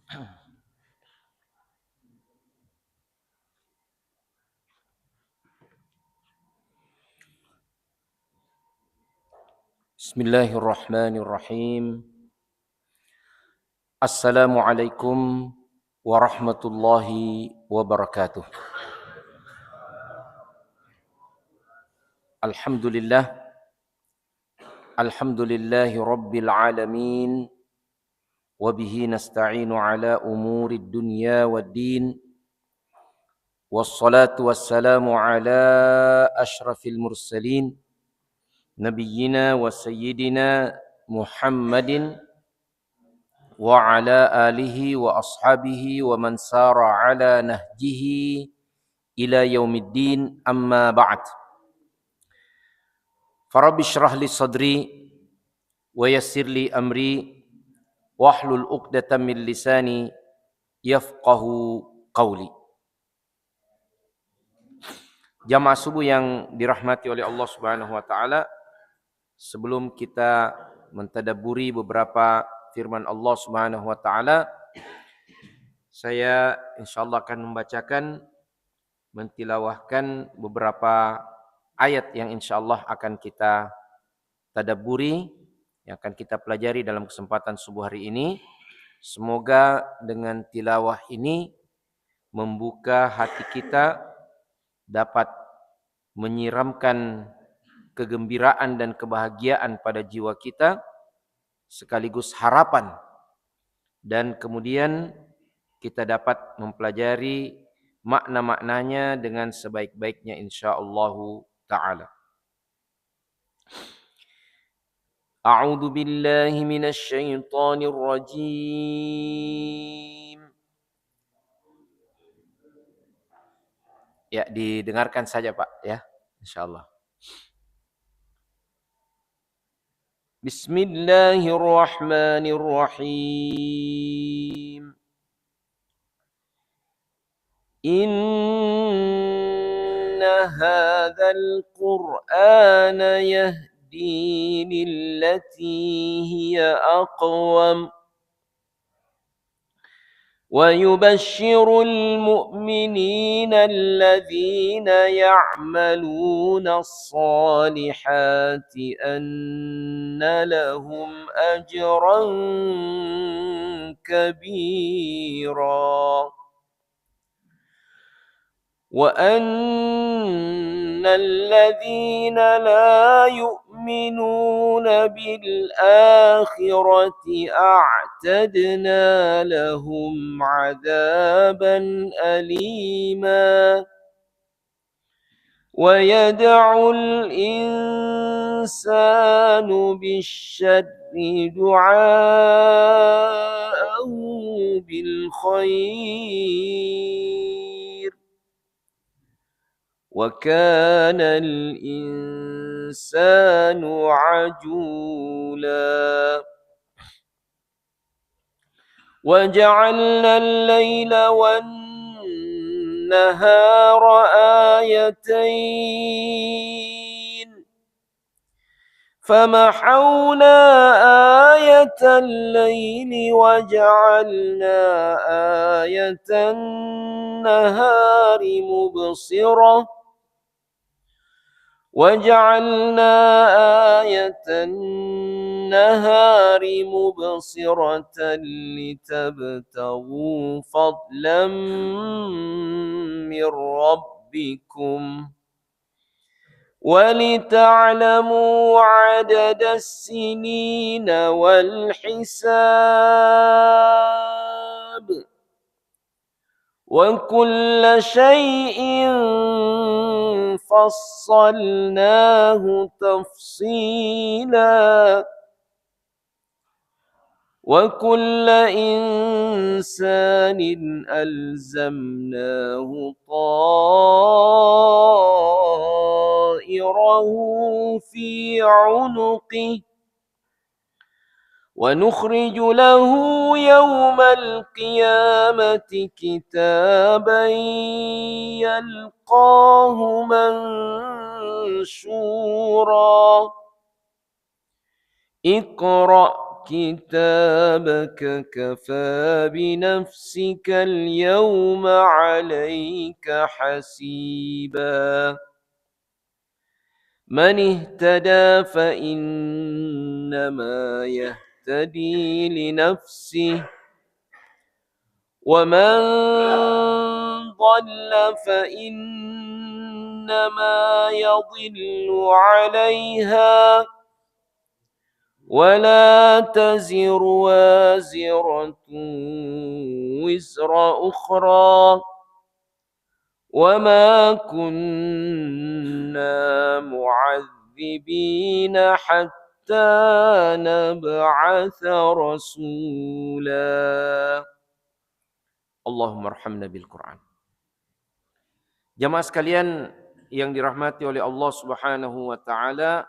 Bismillahirrahmanirrahim. Assalamualaikum warahmatullahi wabarakatuh. Alhamdulillahi rabbil alamin. Wabihi nasta'inu ala umurid dunya waddin. Wassalatu wassalamu ala ashrafil mursalin. Nabiyyina wa sayyidina Muhammadin wa ala alihi wa ashabihi wa man sara ala nahjihi ila yaumiddin, amma ba'd. Farabbi shrah li sadri wa yassir li amri wahlul 'uqdatam min lisani yafqahu qawli. Jamaah subuh yang dirahmati oleh Allah Subhanahu wa taala, sebelum kita mentadabburi beberapa firman Allah Subhanahu wa taala, saya insyaallah akan mentilawahkan beberapa ayat yang insyaallah akan kita tadabburi, yang akan kita pelajari dalam kesempatan subuh hari ini. Semoga dengan tilawah ini membuka hati kita, dapat menyiramkan kegembiraan dan kebahagiaan pada jiwa kita, sekaligus harapan, dan kemudian kita dapat mempelajari makna-maknanya dengan sebaik-baiknya insyaallah ta'ala. A'udzu billahi minasy syaithanir rajim. Ya, didengarkan saja Pak ya, insyaallah. Bismillahirrahmanirrahim. Inna hadzal Qur'ana yahdi lillati hiya aqwam ويبشر المؤمنين الذين يعملون الصالحات أن لهم أجرا كبيرا وأن الذين لا يؤمنون بالآخرة أعتدنا لهم عذابا أليما ويدعو الإنسان بالشر دعاءه بالخير وكان الإنسان عجولا وجعلنا الليل والنهار آيتين فمحونا آية الليل وجعلنا آية النهار مبصرة وجعلنا آية النهار مبصرة لتبتغوا فضلا من ربكم ولتعلموا عدد السنين والحساب وكل شيء فصلناه تفصيلا وكل إنسان ألزمناه طائره في عنقه ونخرج له يوم القيامة كتابا يلقاه منشورا اقرأ كتابك كفى بنفسك اليوم عليك حسيبا من اهتدى فإنما يهتدي لنفسه ومن ضل فإنما يضل عليها ولا تزر وازرة وزر أخرى وما كنا معذبين حتى نبعث رسولا Allahumma arhamna bil Quran. Jamaah sekalian yang dirahmati oleh Allah Subhanahu wa taala,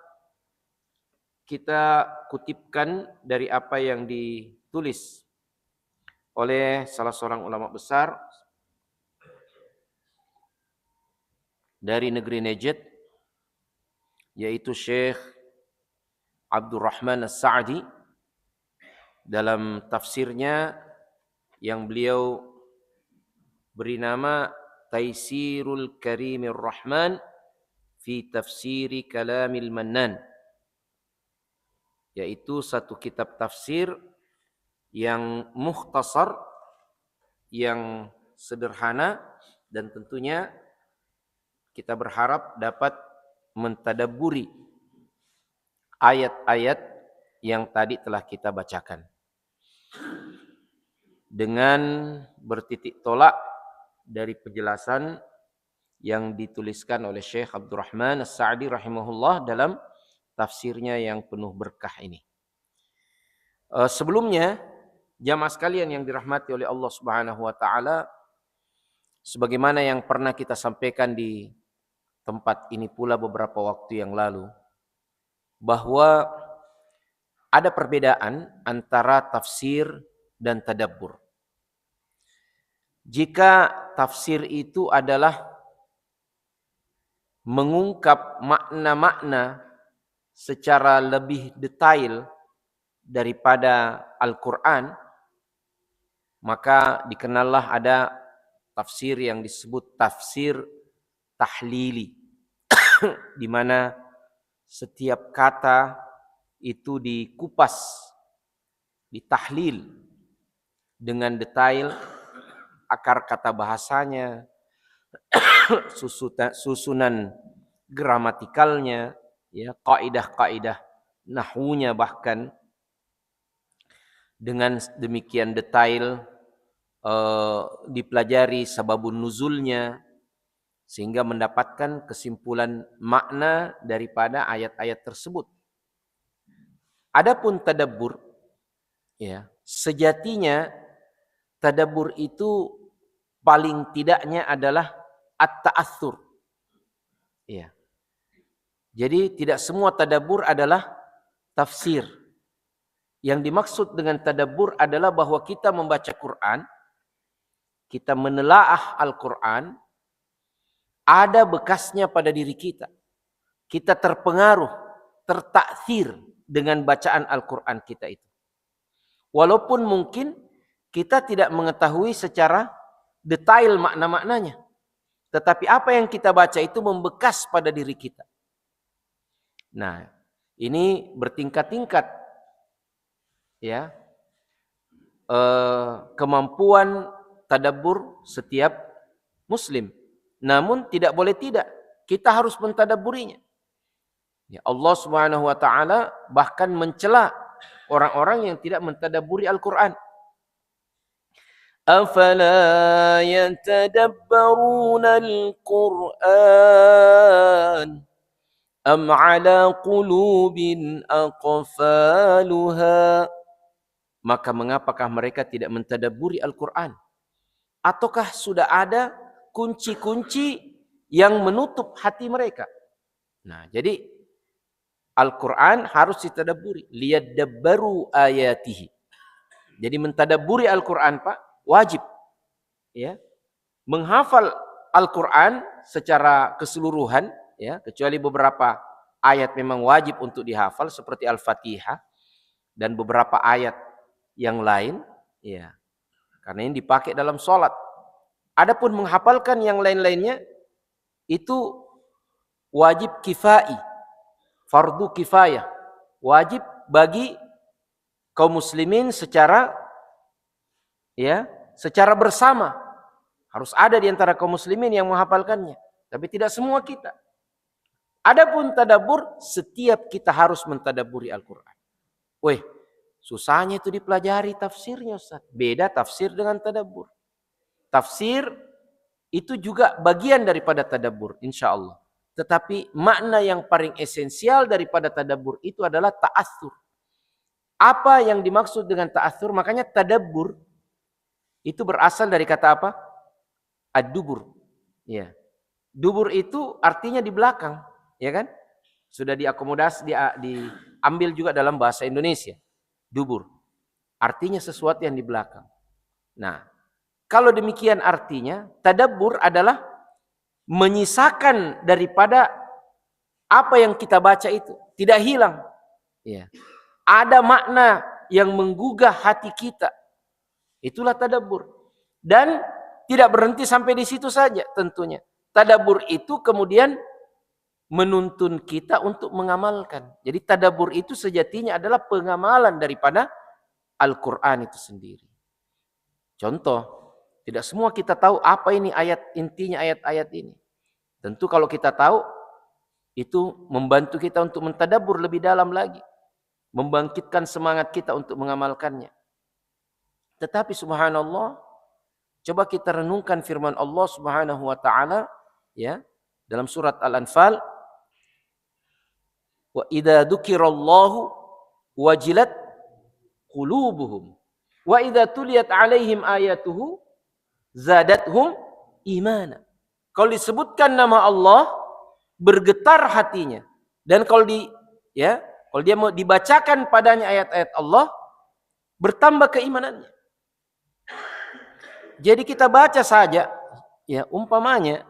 kita kutipkan dari apa yang ditulis oleh salah seorang ulama besar dari negeri Najd, yaitu Syekh Abdurrahman As-Sa'di, dalam tafsirnya yang beliau beri nama Taisirul Karimir Rahman fi Tafsiri Kalamil Mannan, yaitu satu kitab tafsir yang mukhtasar, yang sederhana, dan tentunya kita berharap dapat mentadabburi ayat-ayat yang tadi telah kita bacakan dengan bertitik tolak dari penjelasan yang dituliskan oleh Syekh Abdurrahman As-Sa'di rahimahullah dalam tafsirnya yang penuh berkah ini. Sebelumnya, jamaah sekalian yang dirahmati oleh Allah Subhanahu wa taala, sebagaimana yang pernah kita sampaikan di tempat ini pula beberapa waktu yang lalu, bahwa ada perbedaan antara tafsir dan tadabbur. Jika tafsir itu adalah mengungkap makna-makna secara lebih detail daripada Al-Quran, maka dikenallah ada tafsir yang disebut tafsir tahlili, di mana setiap kata itu dikupas, ditahlil dengan detail, akar kata bahasanya, susunan gramatikalnya, ya, kaidah-kaidah nahwunya, bahkan dengan demikian detail dipelajari sababun nuzulnya, sehingga mendapatkan kesimpulan makna daripada ayat-ayat tersebut. Adapun tadabbur, ya, sejatinya tadabbur itu paling tidaknya adalah at-ta'atsur. Ya. Jadi tidak semua tadabbur adalah tafsir. Yang dimaksud dengan tadabbur adalah bahwa kita membaca Quran, kita menelaah Al-Quran, ada bekasnya pada diri kita. Kita terpengaruh, tertaksir dengan bacaan Al-Quran kita itu. Walaupun mungkin kita tidak mengetahui secara detail makna-maknanya, tetapi apa yang kita baca itu membekas pada diri kita. Nah, ini bertingkat-tingkat, ya, kemampuan tadabbur setiap muslim. Namun tidak boleh tidak, kita harus mentadabburinya. Ya, Allah Subhanahu wa taala bahkan mencela orang-orang yang tidak mentadabburi Al-Quran. Afala yatadabbaruna al-Qur'an am ala qulubin aqfaluha. Maka mengapakah mereka tidak mentadabburi Al-Quran? Ataukah sudah ada kunci-kunci yang menutup hati mereka? Nah, jadi Al-Quran harus ditadabburi, liyadabbaru ayatihi. Jadi mentadabburi Al-Quran, Pak, wajib, ya. Menghafal Al-Quran secara keseluruhan, ya, kecuali beberapa ayat memang wajib untuk dihafal seperti Al-Fatihah, dan beberapa ayat yang lain, ya. Karena ini dipakai dalam sholat. Adapun menghafalkan yang lain-lainnya itu wajib kifai, fardu kifayah, wajib bagi kaum muslimin secara bersama. Harus ada di antara kaum muslimin yang menghafalkannya, tapi tidak semua kita. Adapun tadabbur, setiap kita harus mentadabburi Al-Qur'an. Weh, susahnya itu dipelajari tafsirnya, Ustaz. Beda tafsir dengan tadabbur. Tafsir itu juga bagian daripada tadabbur, insya Allah. Tetapi makna yang paling esensial daripada tadabbur itu adalah ta'assur. Apa yang dimaksud dengan ta'assur? Makanya tadabbur itu berasal dari kata apa? Ad-dubur. Ya. Dubur itu artinya di belakang, ya kan? Sudah diakomodasi, diambil juga dalam bahasa Indonesia. Dubur. Artinya sesuatu yang di belakang. Nah, kalau demikian artinya, tadabbur adalah menyisakan daripada apa yang kita baca itu. Tidak hilang. Ya. Ada makna yang menggugah hati kita. Itulah tadabbur. Dan tidak berhenti sampai di situ saja tentunya. Tadabbur itu kemudian menuntun kita untuk mengamalkan. Jadi tadabbur itu sejatinya adalah pengamalan daripada Al-Quran itu sendiri. Contoh, tidak semua kita tahu apa ini intinya ayat-ayat ini. Tentu kalau kita tahu, itu membantu kita untuk mentadabbur lebih dalam lagi. Membangkitkan semangat kita untuk mengamalkannya. Tetapi subhanallah, coba kita renungkan firman Allah Subhanahu wa taala ya dalam surat Al-Anfal, wa idza dzukirallahu wajilat qulubuhum wa idza tuliyat alaihim ayatuhu zadathum imana. Kalau disebutkan nama Allah, bergetar hatinya. Dan kalau dia mau dibacakan padanya ayat-ayat Allah, bertambah keimanannya. Jadi kita baca saja, ya umpamanya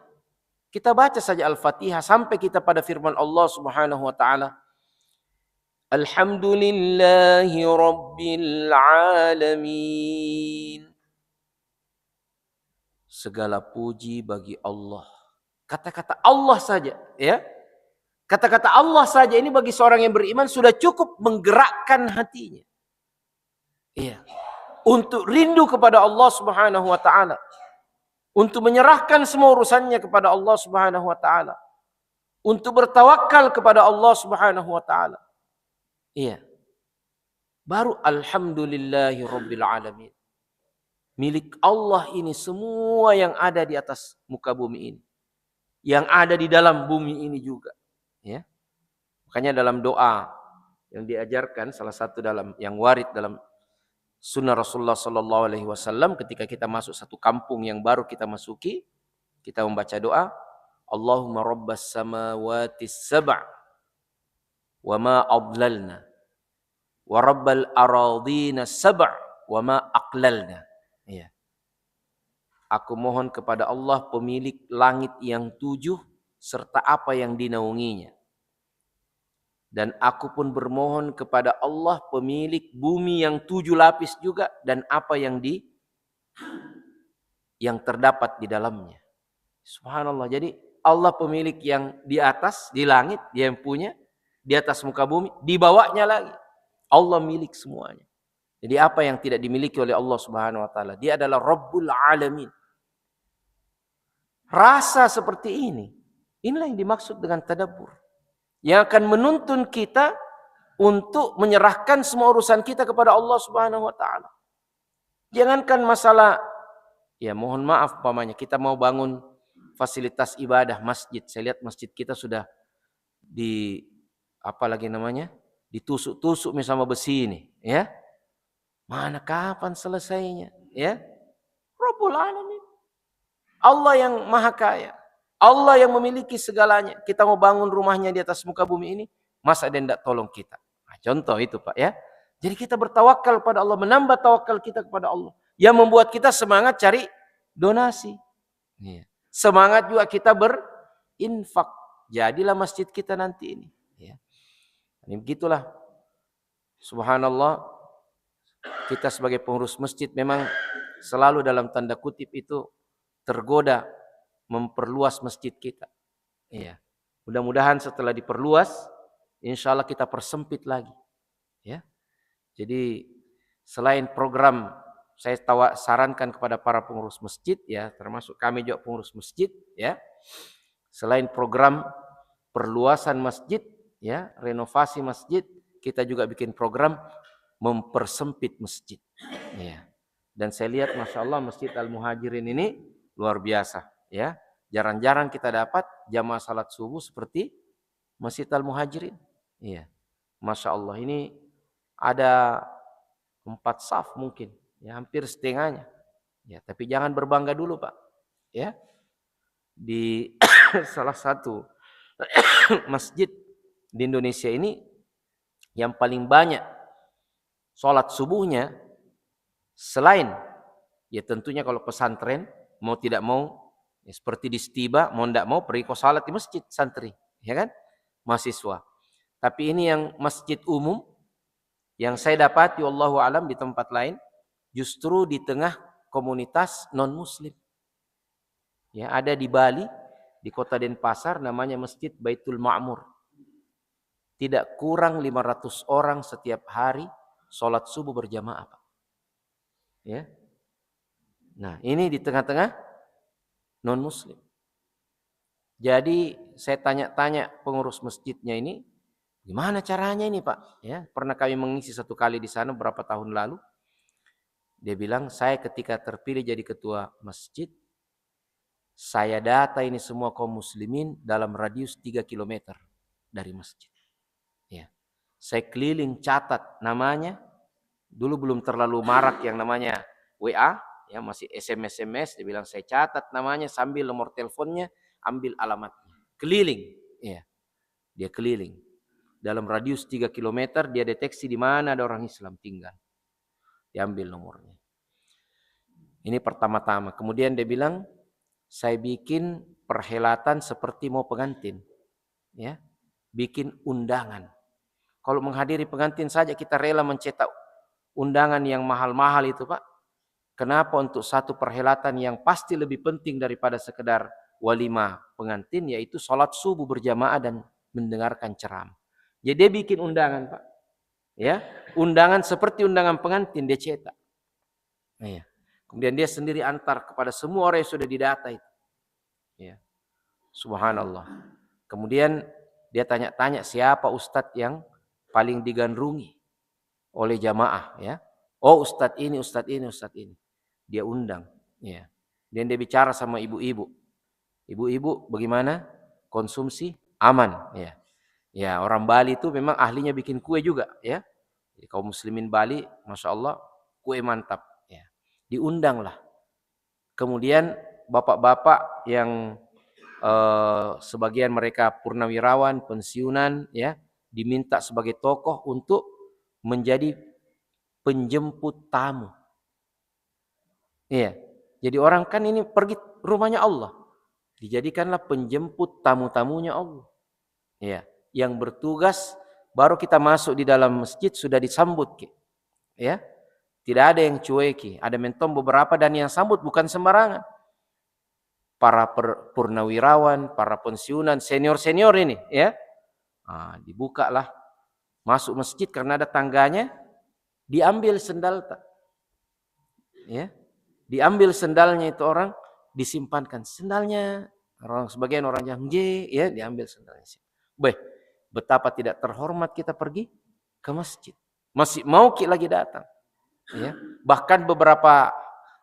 kita baca saja Al-Fatihah sampai kita pada firman Allah Subhanahu wa taala, Alhamdulillahi Rabbil Alamin. Segala puji bagi Allah. Kata-kata Allah saja, ya. Kata-kata Allah saja ini bagi seorang yang beriman sudah cukup menggerakkan hatinya. Iya. Untuk rindu kepada Allah Subhanahu wa taala. Untuk menyerahkan semua urusannya kepada Allah Subhanahu wa taala. Untuk bertawakal kepada Allah Subhanahu wa taala. Iya. Baru alhamdulillahi rabbil alamin. Milik Allah ini semua yang ada di atas muka bumi ini. Yang ada di dalam bumi ini juga, ya. Makanya dalam doa yang diajarkan, salah satu dalam yang warid dalam sunnah Rasulullah sallallahu alaihi wasallam, ketika kita masuk satu kampung yang baru kita masuki, kita membaca doa, Allahumma rabbas samawati sab'a wa ma adlalna wa rabbal aradina sab'a wa ma aqlalna. Ya. Aku mohon kepada Allah pemilik langit yang 7 serta apa yang dinaunginya. Dan aku pun bermohon kepada Allah pemilik bumi yang 7 lapis juga dan apa yang terdapat di dalamnya. Subhanallah. Jadi Allah pemilik yang di atas, di langit, dia yang punya, di atas muka bumi, di bawahnya lagi. Allah milik semuanya. Jadi apa yang tidak dimiliki oleh Allah Subhanahu wa taala? Dia adalah Rabbul Alamin. Rasa seperti ini, inilah yang dimaksud dengan tadabbur. Yang akan menuntun kita untuk menyerahkan semua urusan kita kepada Allah Subhanahu wa taala. Jangankan masalah, ya mohon maaf umpamanya kita mau bangun fasilitas ibadah masjid. Saya lihat masjid kita sudah ditusuk-tusuk sama besi ini, ya. Mana kapan selesainya, ya? Rabbul Alamin. Allah yang maha kaya. Allah yang memiliki segalanya. Kita mau bangun rumahnya di atas muka bumi ini, masa dia tidak tolong kita? Nah, contoh itu Pak, ya. Jadi kita bertawakal pada Allah, menambah tawakal kita kepada Allah. Yang membuat kita semangat cari donasi. Semangat juga kita berinfak. Jadilah masjid kita nanti ini. Ya. Ini begitulah. Subhanallah, kita sebagai pengurus masjid memang selalu dalam tanda kutip itu tergoda memperluas masjid kita. Iya. Mudah-mudahan setelah diperluas, insya Allah kita persempit lagi. Ya. Jadi selain program saya sarankan kepada para pengurus masjid, ya, termasuk kami juga pengurus masjid, ya. Selain program perluasan masjid, ya, renovasi masjid, kita juga bikin program mempersempit masjid. Ya. Dan saya lihat, masya Allah, Masjid Al-Muhajirin ini luar biasa. Ya, jarang-jarang kita dapat jamaah salat subuh seperti Masjid Al-Muhajirin. Iya, masya Allah, ini ada 4 saf mungkin, ya, hampir setengahnya. Ya, tapi jangan berbangga dulu, Pak. Ya, di salah satu masjid di Indonesia ini yang paling banyak sholat subuhnya, selain ya tentunya kalau pesantren mau tidak mau, ya, seperti di Stiba, mau tidak mau pergi ke salat di masjid santri, ya kan, mahasiswa. Tapi ini yang masjid umum yang saya dapati wallahu alam di tempat lain justru di tengah komunitas non muslim. Ya, ada di Bali, di kota Denpasar, namanya Masjid Baitul Ma'mur. Tidak kurang 500 orang setiap hari sholat subuh berjamaah, Pak. Ya. Nah, ini di tengah-tengah non muslim. Jadi saya tanya-tanya pengurus masjidnya ini, gimana caranya ini, Pak? Ya, pernah kami mengisi 1 kali di sana beberapa tahun lalu. Dia bilang, saya ketika terpilih jadi ketua masjid, saya data ini semua kaum muslimin dalam radius 3 km dari masjid. Ya. Saya keliling catat namanya. Dulu belum terlalu marak yang namanya WA, ya, masih SMS. Dia bilang, saya catat namanya sambil nomor teleponnya, ambil alamatnya. Keliling, ya. Dia keliling. Dalam radius 3 km dia deteksi di mana ada orang Islam tinggal. Diambil nomornya. Ini pertama-tama. Kemudian dia bilang, saya bikin perhelatan seperti mau pengantin, ya, bikin undangan. Kalau menghadiri pengantin saja kita rela mencetak undangan yang mahal-mahal itu, Pak. Kenapa untuk satu perhelatan yang pasti lebih penting daripada sekedar walimah pengantin, yaitu sholat subuh berjamaah dan mendengarkan ceramah. Jadi dia bikin undangan, Pak. Ya, undangan seperti undangan pengantin dia cetak. Iya. Kemudian dia sendiri antar kepada semua orang yang sudah didata itu. Ya. Subhanallah. Kemudian dia tanya-tanya siapa ustadz yang paling digandrungi oleh jamaah, ya. Oh, ustadz ini, ustadz ini, ustadz ini. Dia undang, ya. Dan dia bicara sama ibu-ibu. Ibu-ibu bagaimana? Konsumsi aman, ya. Ya, orang Bali itu memang ahlinya bikin kue juga, ya. Jadi kaum muslimin Bali, masya Allah, kue mantap, ya. Diundanglah. Kemudian bapak-bapak yang sebagian mereka purnawirawan, pensiunan, ya, diminta sebagai tokoh untuk menjadi penjemput tamu. Iya. Jadi orang kan ini pergi rumahnya Allah. Dijadikanlah penjemput tamu-tamunya Allah. Iya. Yang bertugas baru kita masuk di dalam masjid sudah disambut, ya. Tidak ada yang cueki, ada mentom beberapa dan yang sambut bukan sembarangan. Para purnawirawan, para pensiunan, senior-senior ini, ya. Nah, dibukalah masuk masjid karena ada tangganya, diambil sendal, ya. Diambil sendalnya itu orang, disimpankan sendalnya. Orang sebagian orang yang ya, diambil sendalnya. Betapa tidak terhormat kita pergi ke masjid. Masih mau lagi datang. Ya. Bahkan beberapa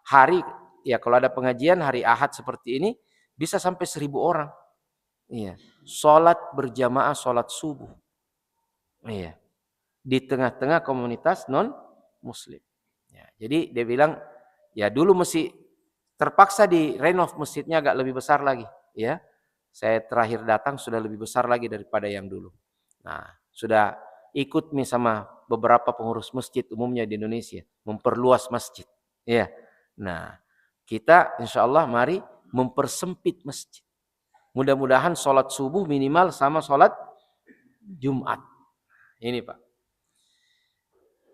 hari, ya, kalau ada pengajian hari Ahad seperti ini bisa sampai 1.000 orang. Iya, sholat berjamaah, sholat subuh. Iya, di tengah-tengah komunitas non muslim. Ya, jadi dia bilang, ya dulu mesti terpaksa di renov masjidnya agak lebih besar lagi. Ya, saya terakhir datang sudah lebih besar lagi daripada yang dulu. Nah, sudah ikut nih sama beberapa pengurus masjid umumnya di Indonesia memperluas masjid. Ya, nah kita insya Allah mari mempersempit masjid. Mudah-mudahan sholat subuh minimal sama sholat Jumat. Ini Pak.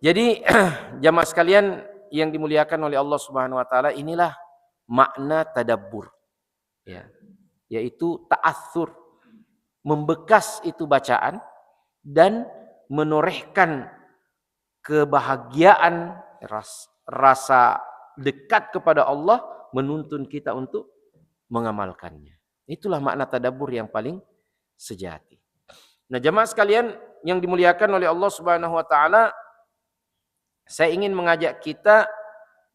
Jadi jamaah sekalian yang dimuliakan oleh Allah Subhanahu wa taala, inilah makna tadabbur. Ya, yaitu ta'atsur, membekas itu bacaan dan menorehkan kebahagiaan, rasa dekat kepada Allah menuntun kita untuk mengamalkannya. Itulah makna tadabbur yang paling sejati. Nah, jemaah sekalian yang dimuliakan oleh Allah Subhanahu wa taala, saya ingin mengajak kita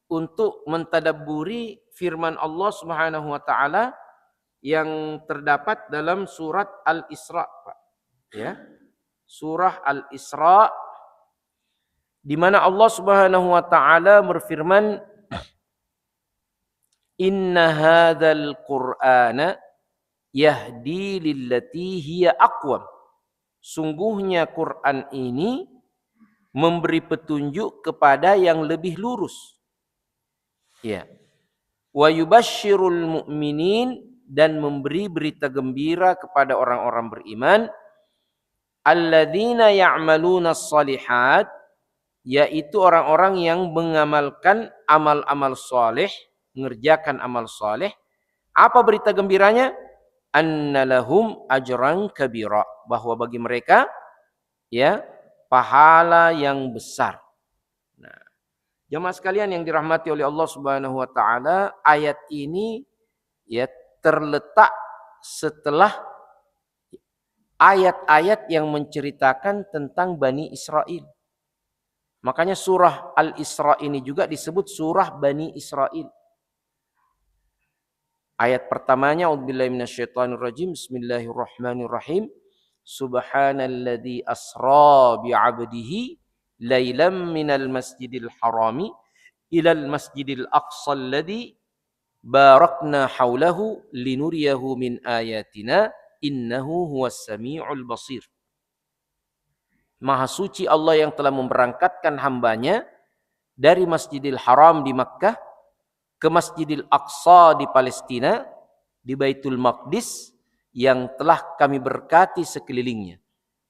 untuk mentadabburi firman Allah Subhanahu wa taala yang terdapat dalam surat Al-Isra, Pak. Ya. Surah Al-Isra, di mana Allah Subhanahu wa taala berfirman, "Inna hadzal Qur'ana yahdi lillati hiya aqwam." Sungguhnya Quran ini memberi petunjuk kepada yang lebih lurus. Ya. Wa yubasysyirul mu'minin, dan memberi berita gembira kepada orang-orang beriman, alladzina ya'maluna shalihat, yaitu orang-orang yang mengamalkan amal-amal saleh, mengerjakan amal saleh. Apa berita gembiranya? Annalahum ajran kabira, bahwa bagi mereka ya pahala yang besar. Nah, jemaah sekalian yang dirahmati oleh Allah Subhanahu wa taala, ayat ini ya terletak setelah ayat-ayat yang menceritakan tentang Bani Israel. Makanya surah Al-Isra ini juga disebut surah Bani Israel. Ayat pertamanya, a'udzubillahi minasyaitonirrajim, bismillahirrahmanirrahim. Subhanalladzi asra bi'abdihi lailam minal masjidil harami ilal masjidil aqsa alladzi barakna haulahu linuriyahu min ayatina innahu huwas samiul basir. Maha suci Allah yang telah memberangkatkan hambanya dari Masjidil Haram di Makkah ke Masjidil Aqsa di Palestina, di Baitul Maqdis yang telah kami berkati sekelilingnya,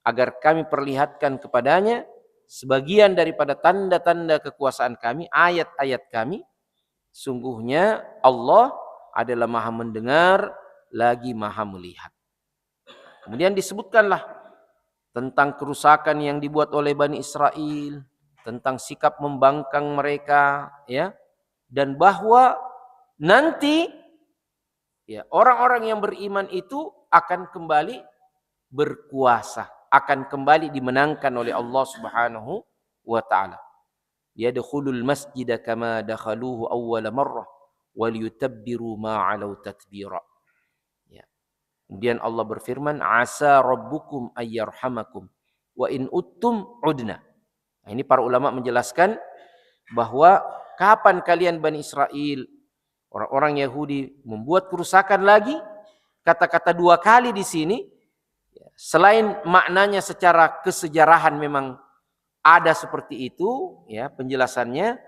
agar kami perlihatkan kepadanya sebagian daripada tanda-tanda kekuasaan kami, ayat-ayat kami. Sungguhnya Allah adalah Maha mendengar lagi Maha melihat. Kemudian disebutkanlah tentang kerusakan yang dibuat oleh Bani Israel, tentang sikap membangkang mereka, ya, dan bahwa nanti ya orang-orang yang beriman itu akan kembali berkuasa, akan kembali dimenangkan oleh Allah Subhanahu wa taala. Yadkhulul masjida kama dakhaluhu awwala marrah wal yutabbiru ma 'alau tatbira. Ya. Kemudian Allah berfirman, asa rabbukum ayyarhamakum wa in uttum udna. Nah, ini para ulama menjelaskan bahwa kapan kalian Bani Israel, orang-orang Yahudi, membuat kerusakan lagi, kata-kata dua kali di sini, selain maknanya secara kesejarahan memang ada seperti itu, ya penjelasannya,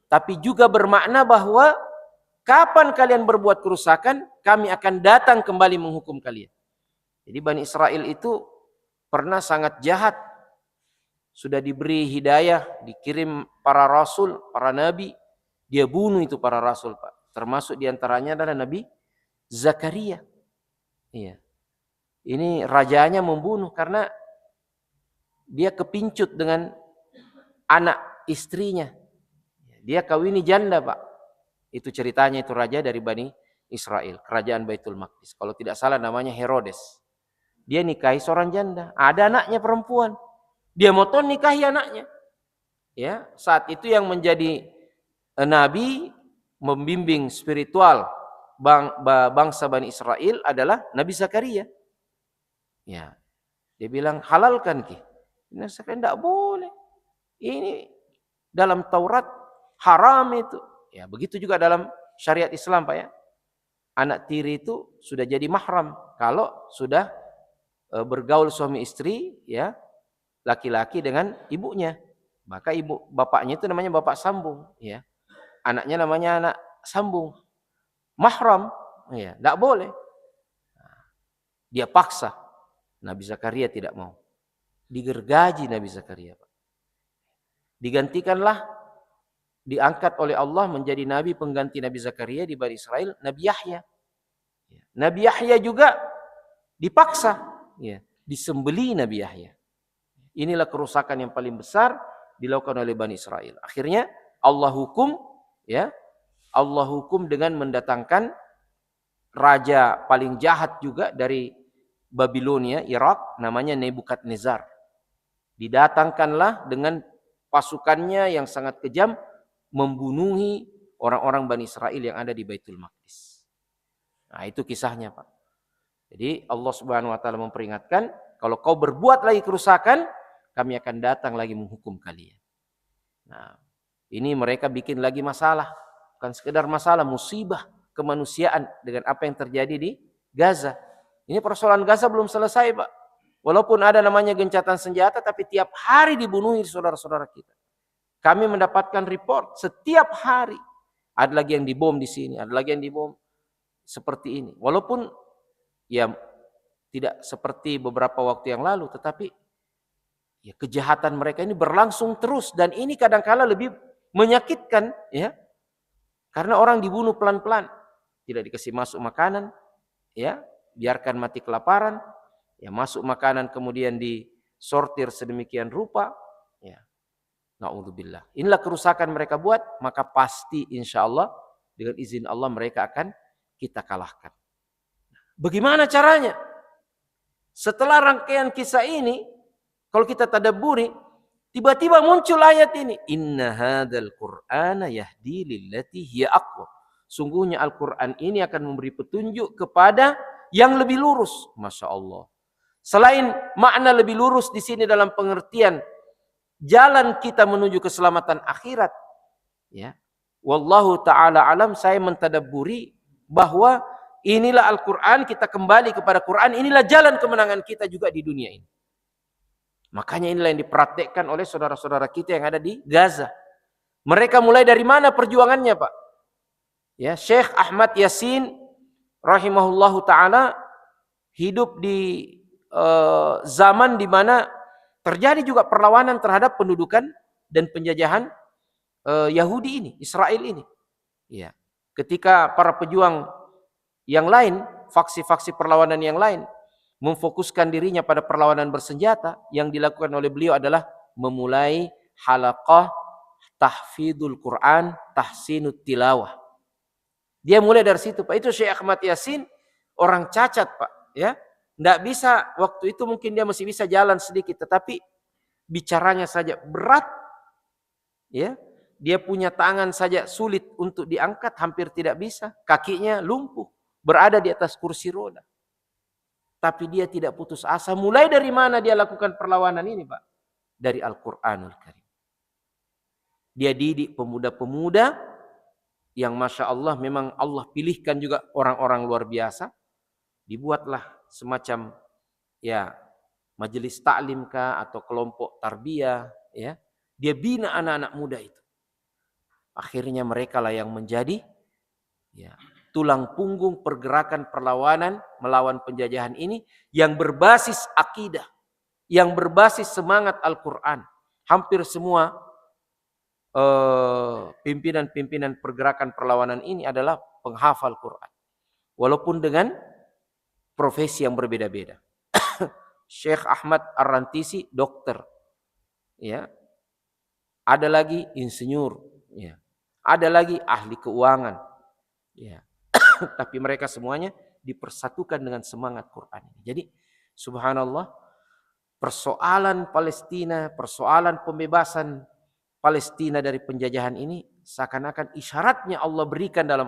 tapi juga bermakna bahwa kapan kalian berbuat kerusakan, kami akan datang kembali menghukum kalian. Jadi Bani Israel itu pernah sangat jahat, sudah diberi hidayah, dikirim para rasul, para nabi, dia bunuh itu para rasul, Pak. Termasuk diantaranya adalah Nabi Zakaria. Iya. Ini rajanya membunuh karena dia kepincut dengan anak istrinya. Dia kawini janda, Pak. Itu ceritanya, itu raja dari Bani Israel, kerajaan Baitul Maqdis. Kalau tidak salah namanya Herodes. Dia nikahi seorang janda, ada anaknya perempuan. Dia mau nikahi anaknya. Ya, saat itu yang menjadi nabi membimbing spiritual bangsa Bani Israel adalah Nabi Zakaria. Ya. Dia bilang, halalkan ki. Nabi Zakaria tidak boleh. Ini dalam Taurat haram itu. Ya, begitu juga dalam syariat Islam, Pak, ya. Anak tiri itu sudah jadi mahram kalau sudah bergaul suami istri, ya, laki-laki dengan ibunya. Maka ibu bapaknya itu namanya bapak sambung, ya. Anaknya namanya anak sambung. Mahram, ya, enggak boleh. Dia paksa. Nabi Zakaria tidak mau. Digergaji Nabi Zakaria, Pak. Digantikanlah, diangkat oleh Allah menjadi nabi pengganti Nabi Zakaria di Bani Israel, Nabi Yahya. Nabi Yahya juga dipaksa, ya, disembeli Nabi Yahya. Inilah kerusakan yang paling besar dilakukan oleh Bani Israel. Akhirnya Allah hukum, ya, Allah hukum dengan mendatangkan raja paling jahat juga dari Babilonia, Irak, namanya Nebukadnezar. Didatangkanlah dengan pasukannya yang sangat kejam, membunuhi orang-orang Bani Israel yang ada di Baitul Maqdis. Nah, itu kisahnya, Pak. Jadi Allah Subhanahu wa taala memperingatkan, kalau kau berbuat lagi kerusakan, kami akan datang lagi menghukum kalian. Nah, ini mereka bikin lagi masalah, bukan sekedar masalah, musibah kemanusiaan dengan apa yang terjadi di Gaza. Ini persoalan Gaza belum selesai, Pak. Walaupun ada namanya gencatan senjata, tapi tiap hari dibunuhi saudara-saudara kita. Kami mendapatkan report setiap hari. Ada lagi yang dibom di sini, ada lagi yang dibom seperti ini. Walaupun ya tidak seperti beberapa waktu yang lalu, tetapi ya kejahatan mereka ini berlangsung terus, dan ini kadang-kala lebih menyakitkan, ya. Karena orang dibunuh pelan-pelan, tidak dikasih masuk makanan, ya, biarkan mati kelaparan, ya, masuk makanan kemudian disortir sedemikian rupa, ya. Na'udzubillah. Inilah kerusakan mereka buat, maka pasti insya Allah dengan izin Allah mereka akan kita kalahkan. Bagaimana caranya? Setelah rangkaian kisah ini, kalau kita tadabburi, tiba-tiba muncul ayat ini. Inna hadzal Qur'ana yahdi lillati hiya aqwam. Sungguhnya Al-Quran ini akan memberi petunjuk kepada yang lebih lurus. Masya Allah. Selain makna lebih lurus di sini dalam pengertian jalan kita menuju keselamatan akhirat, ya. Wallahu ta'ala alam, saya mentadabburi bahwa inilah Al-Quran, kita kembali kepada Quran, inilah jalan kemenangan kita juga di dunia ini. Makanya inilah yang dipraktekkan oleh saudara-saudara kita yang ada di Gaza. Mereka mulai dari mana perjuangannya, Pak? Ya, Syekh Ahmad Yasin rahimahullahu ta'ala hidup di zaman di mana terjadi juga perlawanan terhadap pendudukan dan penjajahan Yahudi ini, Israel ini. Ya. Ketika para pejuang yang lain, faksi-faksi perlawanan yang lain, memfokuskan dirinya pada perlawanan bersenjata, yang dilakukan oleh beliau adalah memulai halaqah tahfidul Quran, tahsinut tilawah. Dia mulai dari situ, Pak. Itu Syekh Ahmad Yasin, orang cacat, Pak. Ya, nggak bisa, waktu itu mungkin dia masih bisa jalan sedikit, tetapi bicaranya saja berat. Ya, dia punya tangan saja sulit untuk diangkat, hampir tidak bisa. Kakinya lumpuh, berada di atas kursi roda. Tapi dia tidak putus asa. Mulai dari mana dia lakukan perlawanan ini, Pak? Dari Al-Quranul Karim. Dia didik pemuda-pemuda yang Masya Allah memang Allah pilihkan juga orang-orang luar biasa. Dibuatlah semacam ya majelis taklim kah atau kelompok tarbiyah, ya. Dia bina anak-anak muda itu. Akhirnya mereka lah yang menjadi ya tulang punggung pergerakan perlawanan melawan penjajahan ini yang berbasis akidah, yang berbasis semangat Al-Quran. Hampir semua pimpinan-pimpinan pergerakan perlawanan ini adalah penghafal Quran. Walaupun dengan profesi yang berbeda-beda. Syekh Ahmad Ar-Rantisi dokter. Ya. Ada lagi insinyur, ya. Ada lagi ahli keuangan. Ya. Tapi mereka semuanya dipersatukan dengan semangat Quran. Jadi subhanallah, persoalan Palestina, persoalan pembebasan Palestina dari penjajahan ini seakan-akan isyaratnya Allah berikan dalam ayat